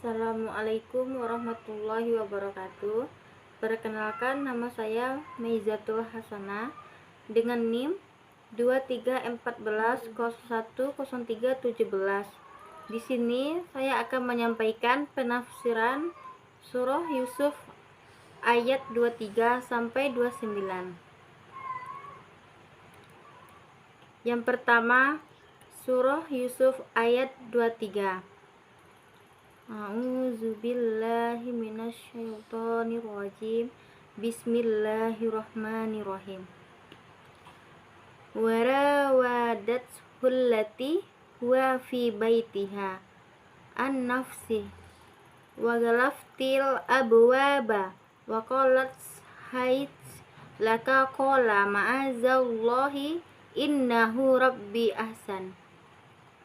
Assalamualaikum warahmatullahi wabarakatuh. Perkenalkan, nama saya Meizatul Hasanah dengan NIM 2314010317. Di sini saya akan menyampaikan penafsiran surah Yusuf ayat 23 sampai 29. Yang pertama, surah Yusuf ayat 23. A'udzubillahi minasyaitonirrajim. Bismillahirrahmanirrahim. Warawadathu allati huwa fi baitiha an nafsi wa galaftil abwaba wa qalat hayt laka qala ma'azallahi innahu rabbi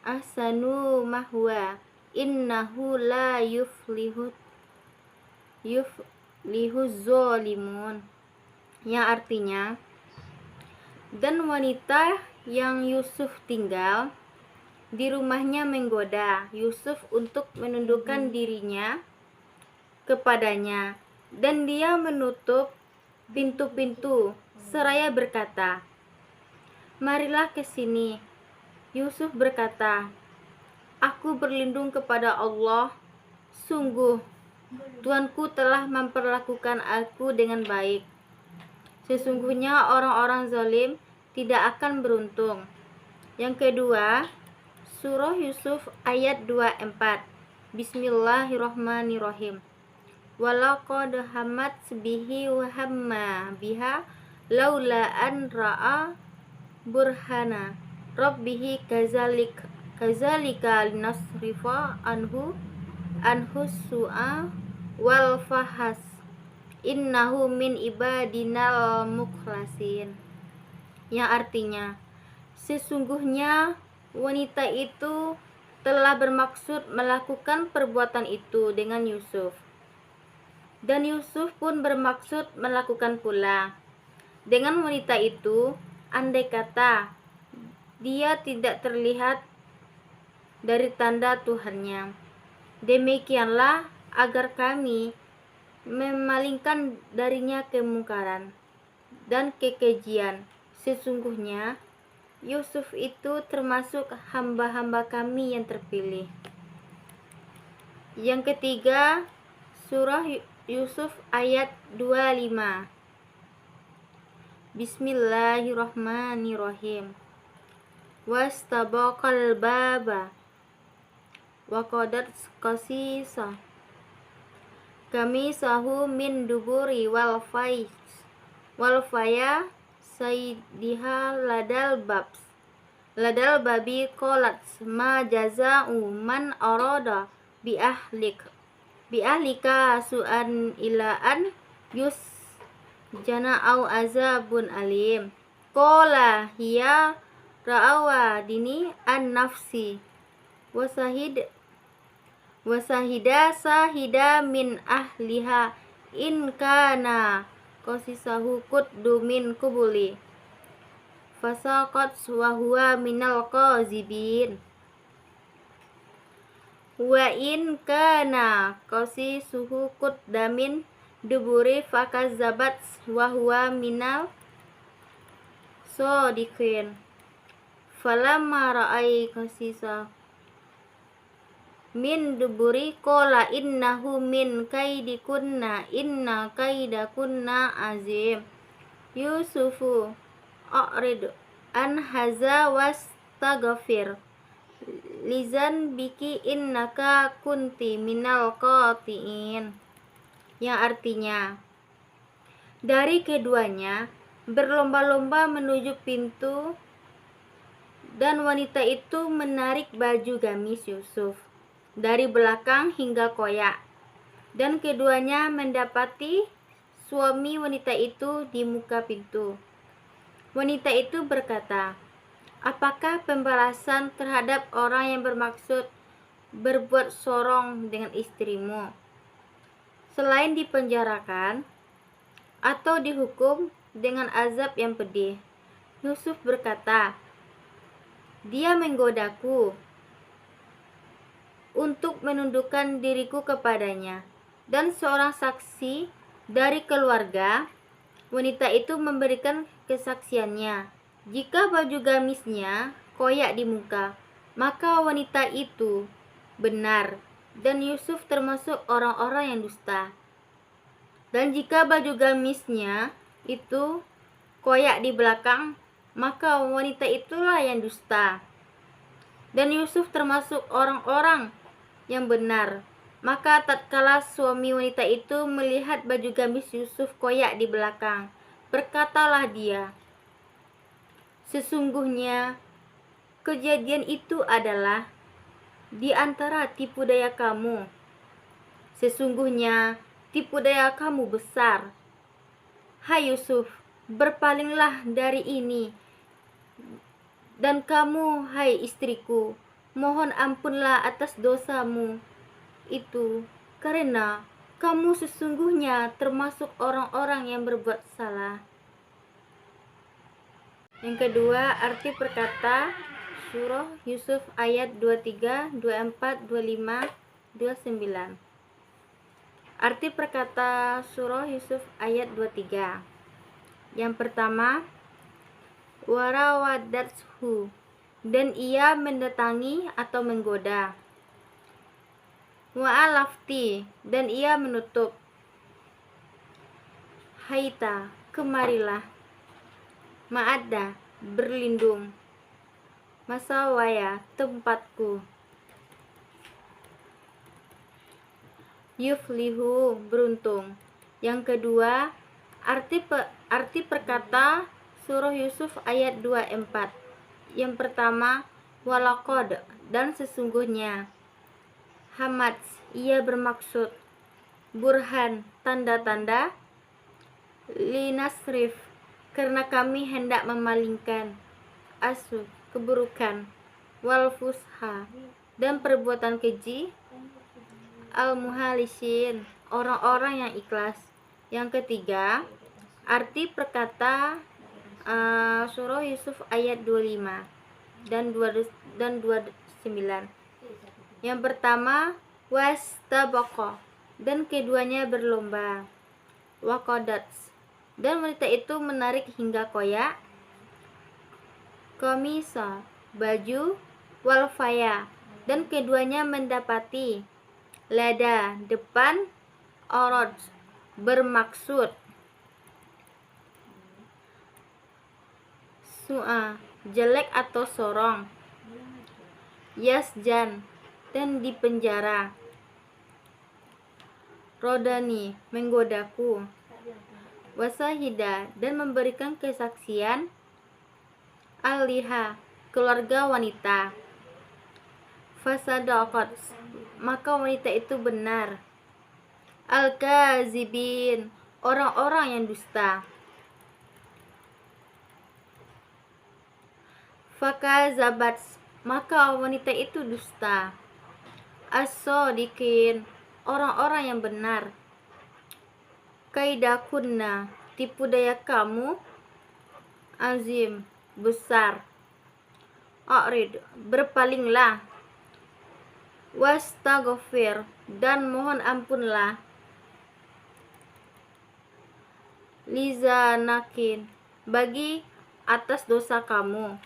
ahsanu mahwa innahu la yuflihu zalimun, yang artinya, dan wanita yang Yusuf tinggal di rumahnya menggoda Yusuf untuk menundukkan dirinya kepadanya, dan dia menutup pintu-pintu seraya berkata, "Marilah ke sini." Yusuf berkata, "Aku berlindung kepada Allah, sungguh Tuanku telah memperlakukan aku dengan baik. Sesungguhnya orang-orang zalim tidak akan beruntung." Yang kedua, surah Yusuf ayat 24. Bismillahirrahmanirrahim. Walaqad hammat bihi wa hamma biha laula an ra'a burhana rabbihi kazalika linasrifa anhu su'a wal fahas innahu min ibadinal mukhlasin, yang artinya, sesungguhnya wanita itu telah bermaksud melakukan perbuatan itu dengan Yusuf, dan Yusuf pun bermaksud melakukan pula dengan wanita itu, andai kata dia tidak terlihat dari tanda Tuhannya. Demikianlah agar kami memalingkan darinya kemungkaran dan kekejian. Sesungguhnya Yusuf itu termasuk hamba-hamba kami yang terpilih. Yang ketiga, surah Yusuf ayat 25. Bismillahirrahmanirrahim. Wastabaqal baba wa qadat qasisa kamisahu min duburi wal faya saydiha ladal babi qalat ma jaza'u man arada bi ahlika su'an ila an jana au azabun alim. Qala hiya ra'awa dini an nafsi wasahida sahida min ahliha in kana qasisahu quddu min kubuli fasaqat wa huwa minal qazibin wa in kana qasisuhu quddamin duburi fakazzabat wa huwa minal sadiqin falamma ra'ai qasisa min duburi qala innahu min kaidikunna inna kaidakunna azim. Yusufu a'rid an haza wastaghfir lizan biki innaka kunti minal qatiin, yang artinya, dari keduanya berlomba-lomba menuju pintu, dan wanita itu menarik baju gamis Yusuf dari belakang hingga koyak, dan keduanya mendapati suami wanita itu di muka pintu. Wanita itu berkata, "Apakah pembalasan terhadap orang yang bermaksud berbuat sorong dengan istrimu, selain dipenjarakan atau dihukum dengan azab yang pedih?" Yusuf berkata, "Dia menggodaku untuk menundukkan diriku kepadanya. Dan seorang saksi dari keluarga wanita itu memberikan kesaksiannya. Jika baju gamisnya koyak di muka, maka wanita itu benar, dan Yusuf termasuk orang-orang yang dusta. Dan jika baju gamisnya itu koyak di belakang, maka wanita itulah yang dusta, dan Yusuf termasuk orang-orang yang benar. Maka tatkala suami wanita itu melihat baju gamis Yusuf koyak di belakang, berkatalah dia, "Sesungguhnya kejadian itu adalah di antara tipu daya kamu. Sesungguhnya tipu daya kamu besar. Hai Yusuf, berpalinglah dari ini, dan kamu, hai istriku, mohon ampunlah atas dosamu itu, karena kamu sesungguhnya termasuk orang-orang yang berbuat salah." Yang kedua, arti perkata surah Yusuf ayat 23, 24, 25, 29. Arti perkata surah Yusuf ayat 23. Yang pertama, warawadathu, dan ia mendatangi atau menggoda. Wa'alafti, dan ia menutup. Haita, kemarilah. Ma'adda, berlindung. Masawaya, tempatku. Yuflihu, beruntung. Yang kedua, arti perkata surah Yusuf ayat 24. Yang pertama, walaqad, dan sesungguhnya. Hamad, ia bermaksud. Burhan, tanda-tanda. Linasrif, karena kami hendak memalingkan. Asu, keburukan. Walfusha, dan perbuatan keji. Al-muhalisin, orang-orang yang ikhlas. Yang ketiga, arti perkata surah Yusuf ayat 25 dan 29. Yang pertama, wastabaqa, dan keduanya berlomba. Waqadats, dan wanita itu menarik hingga koyak. Qamisa, baju. Walfaya, dan keduanya mendapati. Lada, depan. Orod, bermaksud. Su'a, jelek atau sorong. Yasjan, dan dipenjara. Rodani, menggodaku. Wasahida, dan memberikan kesaksian. Aliha, keluarga wanita. Fasadaqat, maka wanita itu benar. Al-kazibin, orang-orang yang dusta. Fakazabat, maka wanita itu dusta. As-sodiqin, orang-orang yang benar. Kaidakunna, tipu daya kamu. Azim, besar. A'rid, berpalinglah. Wastaghfir, dan mohon ampunlah. Lizanakin, bagi atas dosa kamu.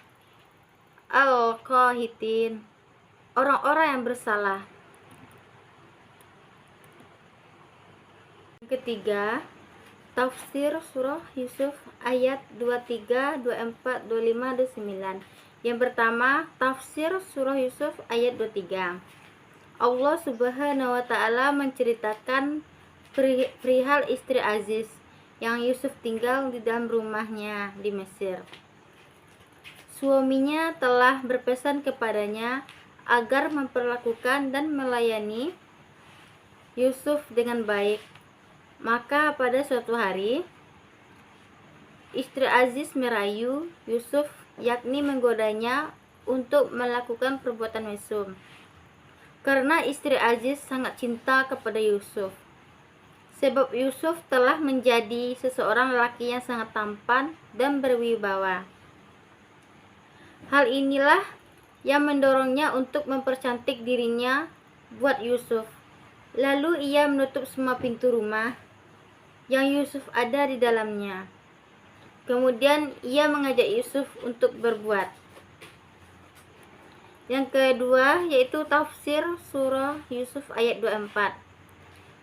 Al-qahitin, orang-orang yang bersalah. Ketiga, tafsir surah Yusuf ayat 23, 24, 25, 29. Yang pertama, tafsir surah Yusuf ayat 23. Allah Subhanahu wa ta'ala menceritakan perihal istri Aziz yang Yusuf tinggal di dalam rumahnya di Mesir. Suaminya telah berpesan kepadanya agar memperlakukan dan melayani Yusuf dengan baik. Maka pada suatu hari, istri Aziz merayu Yusuf, yakni menggodanya untuk melakukan perbuatan mesum. Karena istri Aziz sangat cinta kepada Yusuf, sebab Yusuf telah menjadi seseorang lelaki yang sangat tampan dan berwibawa. Hal inilah yang mendorongnya untuk mempercantik dirinya buat Yusuf. Lalu ia menutup semua pintu rumah yang Yusuf ada di dalamnya. Kemudian ia mengajak Yusuf untuk berbuat. Yang kedua yaitu tafsir surah Yusuf ayat 24.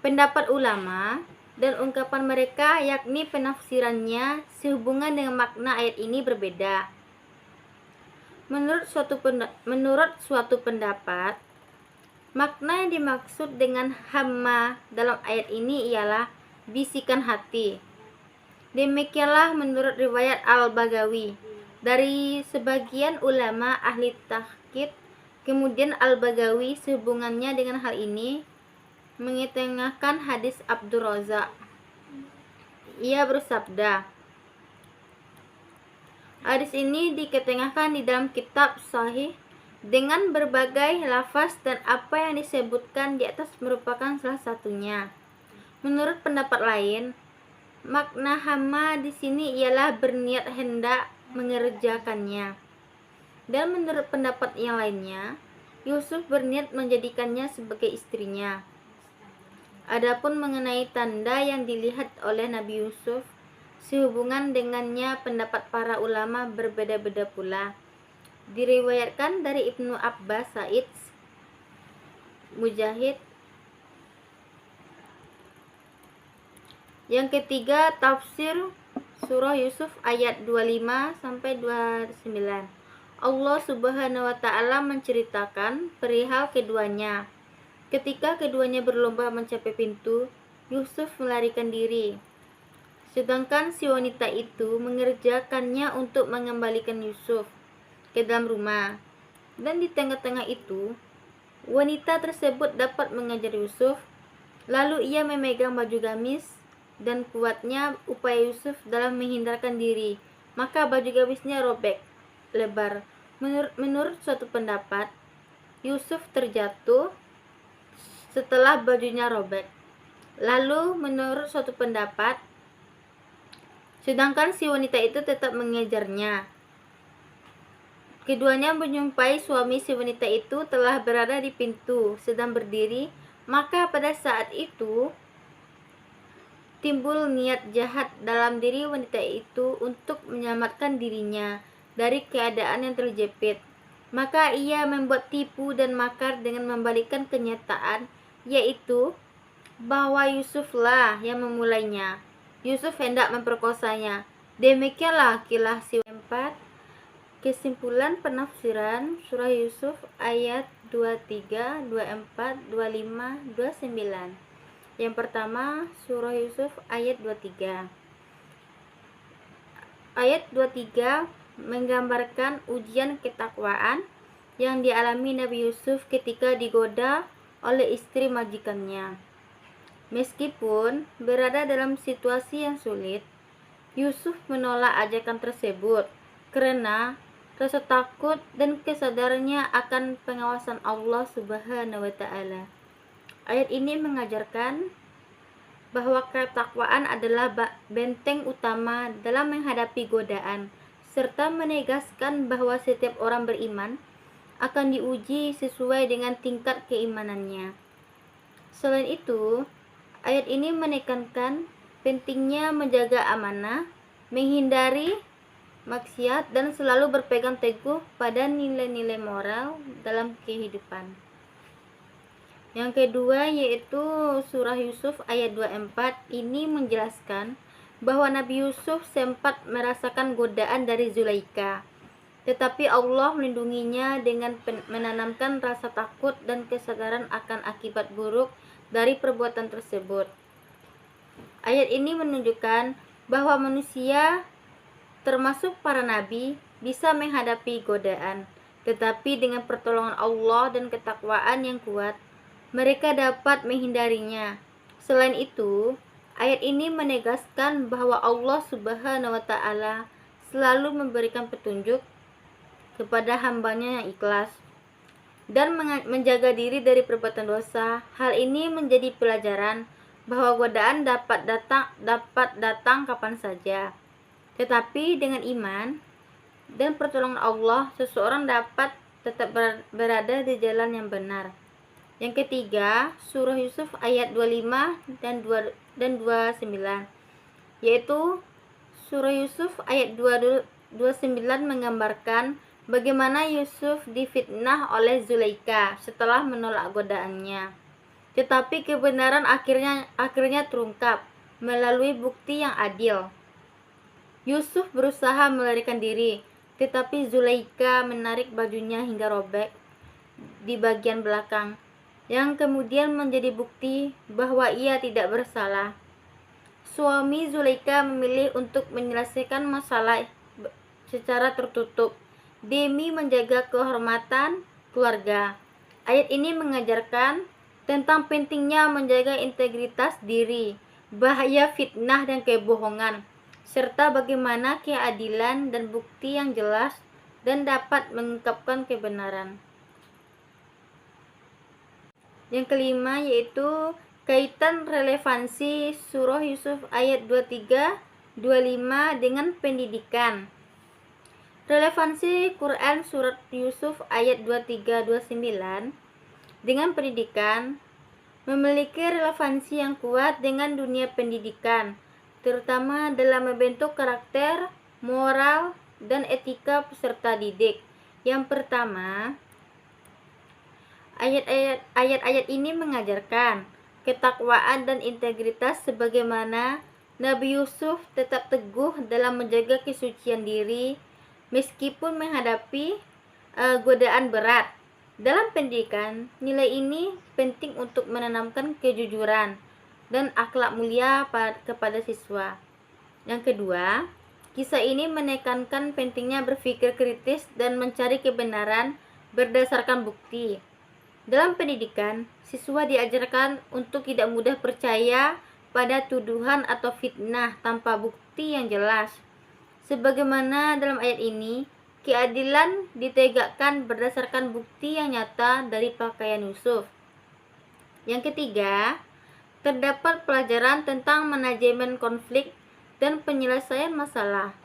Pendapat ulama dan ungkapan mereka yakni penafsirannya sehubungan dengan makna ayat ini berbeda. Menurut suatu pendapat, makna yang dimaksud dengan hamma dalam ayat ini ialah bisikan hati. Demikianlah menurut riwayat Al-Baghawi dari sebagian ulama ahli tahqiq. Kemudian Al-Baghawi sehubungannya dengan hal ini mengetengahkan hadis Abdur Razak. Ia bersabda, hadis ini diketengahkan di dalam kitab Sahih dengan berbagai lafaz dan apa yang disebutkan di atas merupakan salah satunya. Menurut pendapat lain, makna hamma di sini ialah berniat hendak mengerjakannya. Dan menurut pendapat yang lainnya, Yusuf berniat menjadikannya sebagai istrinya. Adapun mengenai tanda yang dilihat oleh Nabi Yusuf, sehubungan dengannya pendapat para ulama berbeda-beda pula. Diriwayatkan dari Ibnu Abbas, Sa'id, Mujahid. Yang ketiga, tafsir surah Yusuf ayat 25 sampai 29. Allah Subhanahu wa taala menceritakan perihal keduanya. Ketika keduanya berlomba mencapai pintu, Yusuf melarikan diri. Sedangkan si wanita itu mengerjakannya untuk mengembalikan Yusuf ke dalam rumah. Dan di tengah-tengah itu, wanita tersebut dapat mengajar Yusuf. Lalu ia memegang baju gamis dan kuatnya upaya Yusuf dalam menghindarkan diri. Maka baju gamisnya robek lebar. Menurut suatu pendapat, Yusuf terjatuh setelah bajunya robek. Lalu menurut suatu pendapat, sedangkan si wanita itu tetap mengejarnya. Keduanya menjumpai suami si wanita itu telah berada di pintu, sedang berdiri. Maka pada saat itu timbul niat jahat dalam diri wanita itu untuk menyelamatkan dirinya dari keadaan yang terjepit. Maka ia membuat tipu dan makar dengan membalikkan kenyataan, yaitu bahwa Yusuflah yang memulainya. Yusuf hendak memperkosanya. Demikianlah kilah si 4. Kesimpulan penafsiran surah Yusuf ayat 23, 24, 25, 29. Yang pertama, surah Yusuf ayat 23. Ayat 23 menggambarkan ujian ketakwaan yang dialami Nabi Yusuf ketika digoda oleh istri majikannya. Meskipun berada dalam situasi yang sulit, Yusuf menolak ajakan tersebut karena rasa takut dan kesadarannya akan pengawasan Allah Subhanahu wa taala. Ayat ini mengajarkan bahwa ketakwaan adalah benteng utama dalam menghadapi godaan, serta menegaskan bahwa setiap orang beriman akan diuji sesuai dengan tingkat keimanannya. Selain itu, ayat ini menekankan pentingnya menjaga amanah, menghindari maksiat, dan selalu berpegang teguh pada nilai-nilai moral dalam kehidupan. Yang kedua yaitu surah Yusuf ayat 24 ini menjelaskan bahwa Nabi Yusuf sempat merasakan godaan dari Zulaikha, tetapi Allah melindunginya dengan menanamkan rasa takut dan kesadaran akan akibat buruk dari perbuatan tersebut. Ayat ini menunjukkan bahwa manusia, termasuk para nabi, bisa menghadapi godaan, tetapi dengan pertolongan Allah dan ketakwaan yang kuat, mereka dapat menghindarinya. Selain itu, ayat ini menegaskan bahwa Allah Subhanahu wa taala selalu memberikan petunjuk kepada hambanya yang ikhlas dan menjaga diri dari perbuatan dosa. Hal ini menjadi pelajaran bahwa godaan dapat datang kapan saja. Tetapi dengan iman dan pertolongan Allah, seseorang dapat tetap berada di jalan yang benar. Yang ketiga, surah Yusuf ayat 25 dan 29, yaitu surah Yusuf ayat 29 menggambarkan bagaimana Yusuf difitnah oleh Zulaikha setelah menolak godaannya. Tetapi kebenaran akhirnya terungkap melalui bukti yang adil. Yusuf berusaha melarikan diri, tetapi Zulaikha menarik bajunya hingga robek di bagian belakang, yang kemudian menjadi bukti bahwa ia tidak bersalah. Suami Zulaikha memilih untuk menyelesaikan masalah secara tertutup demi menjaga kehormatan keluarga. Ayat ini mengajarkan tentang pentingnya menjaga integritas diri, bahaya fitnah dan kebohongan, serta bagaimana keadilan dan bukti yang jelas dan dapat mengungkapkan kebenaran. Yang kelima yaitu kaitan relevansi surah Yusuf ayat 23-25 dengan pendidikan. Relevansi Quran surat Yusuf ayat 23-29 dengan pendidikan memiliki relevansi yang kuat dengan dunia pendidikan, terutama dalam membentuk karakter, moral, dan etika peserta didik. Yang pertama, ayat-ayat ini mengajarkan ketakwaan dan integritas sebagaimana Nabi Yusuf tetap teguh dalam menjaga kesucian diri meskipun menghadapi godaan berat. Dalam pendidikan, nilai ini penting untuk menanamkan kejujuran dan akhlak mulia kepada siswa. Yang kedua, kisah ini menekankan pentingnya berpikir kritis dan mencari kebenaran berdasarkan bukti. Dalam pendidikan, siswa diajarkan untuk tidak mudah percaya pada tuduhan atau fitnah tanpa bukti yang jelas. Sebagaimana dalam ayat ini, keadilan ditegakkan berdasarkan bukti yang nyata dari pakaian Yusuf. Yang ketiga, terdapat pelajaran tentang manajemen konflik dan penyelesaian masalah.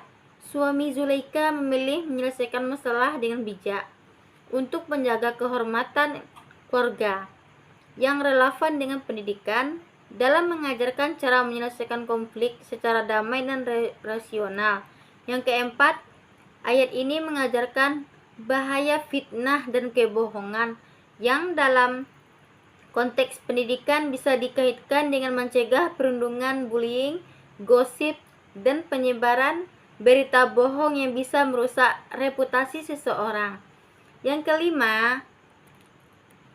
Suami Zulaikha memilih menyelesaikan masalah dengan bijak untuk menjaga kehormatan keluarga. Yang relevan dengan pendidikan dalam mengajarkan cara menyelesaikan konflik secara damai dan rasional. Yang keempat, ayat ini mengajarkan bahaya fitnah dan kebohongan yang dalam konteks pendidikan bisa dikaitkan dengan mencegah perundungan, bullying, gosip, dan penyebaran berita bohong yang bisa merusak reputasi seseorang. Yang kelima,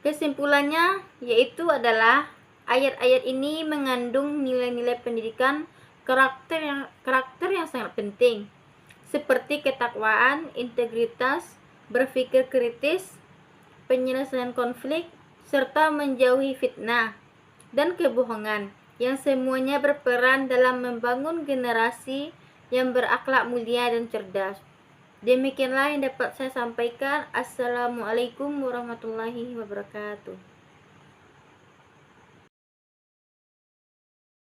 kesimpulannya yaitu adalah ayat-ayat ini mengandung nilai-nilai pendidikan karakter yang sangat penting, seperti ketakwaan, integritas, berpikir kritis, penyelesaian konflik, serta menjauhi fitnah dan kebohongan, yang semuanya berperan dalam membangun generasi yang berakhlak mulia dan cerdas. Demikianlah yang dapat saya sampaikan. Assalamualaikum warahmatullahi wabarakatuh.